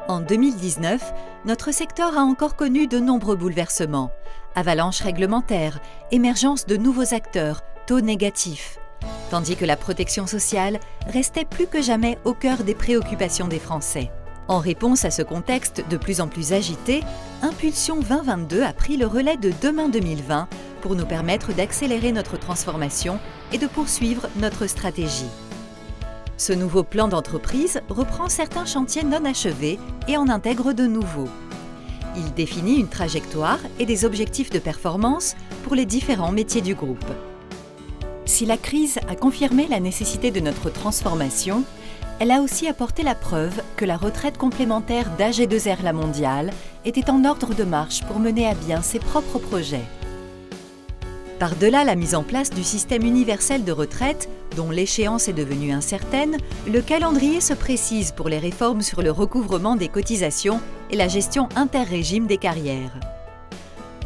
En 2019, notre secteur a encore connu de nombreux bouleversements. Avalanche réglementaire, émergence de nouveaux acteurs, taux négatifs. Tandis que la protection sociale restait plus que jamais au cœur des préoccupations des Français. En réponse à ce contexte de plus en plus agité, Impulsion 2022 a pris le relais de Demain 2020 pour nous permettre d'accélérer notre transformation et de poursuivre notre stratégie. Ce nouveau plan d'entreprise reprend certains chantiers non achevés et en intègre de nouveaux. Il définit une trajectoire et des objectifs de performance pour les différents métiers du groupe. Si la crise a confirmé la nécessité de notre transformation, elle a aussi apporté la preuve que la retraite complémentaire d'AG2R La Mondiale était en ordre de marche pour mener à bien ses propres projets. Par-delà la mise en place du système universel de retraite, dont l'échéance est devenue incertaine, le calendrier se précise pour les réformes sur le recouvrement des cotisations et la gestion inter-régime des carrières.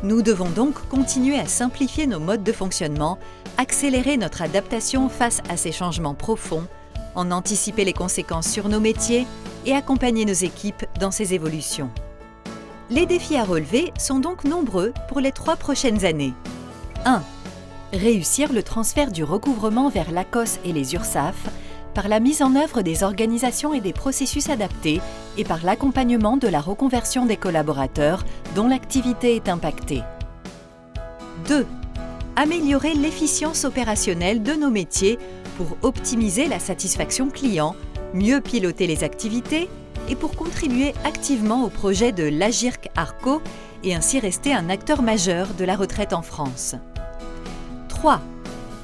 Nous devons donc continuer à simplifier nos modes de fonctionnement, accélérer notre adaptation face à ces changements profonds, en anticiper les conséquences sur nos métiers et accompagner nos équipes dans ces évolutions. Les défis à relever sont donc nombreux pour les 3 prochaines années. 1. Réussir le transfert du recouvrement vers l'ACOS et les URSSAF par la mise en œuvre des organisations et des processus adaptés et par l'accompagnement de la reconversion des collaborateurs dont l'activité est impactée. 2. Améliorer l'efficience opérationnelle de nos métiers pour optimiser la satisfaction client, mieux piloter les activités et pour contribuer activement au projet de l'Agirc Arco et ainsi rester un acteur majeur de la retraite en France. 3.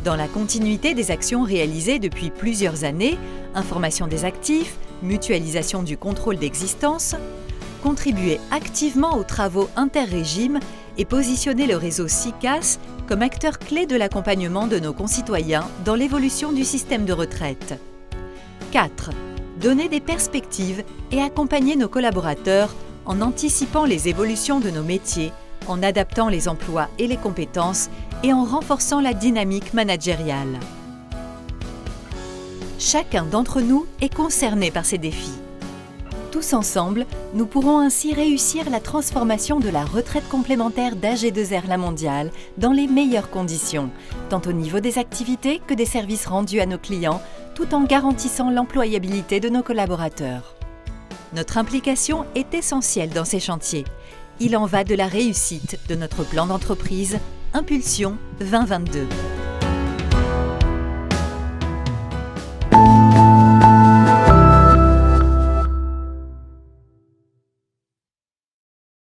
Dans la continuité des actions réalisées depuis plusieurs années, information des actifs, mutualisation du contrôle d'existence, contribuer activement aux travaux inter-régimes et positionner le réseau SICAS comme acteur clé de l'accompagnement de nos concitoyens dans l'évolution du système de retraite. 4. Donner des perspectives et accompagner nos collaborateurs en anticipant les évolutions de nos métiers, en adaptant les emplois et les compétences et en renforçant la dynamique managériale. Chacun d'entre nous est concerné par ces défis. Tous ensemble, nous pourrons ainsi réussir la transformation de la retraite complémentaire d'AG2R La Mondiale dans les meilleures conditions, tant au niveau des activités que des services rendus à nos clients, tout en garantissant l'employabilité de nos collaborateurs. Notre implication est essentielle dans ces chantiers. Il en va de la réussite de notre plan d'entreprise Impulsion 2022.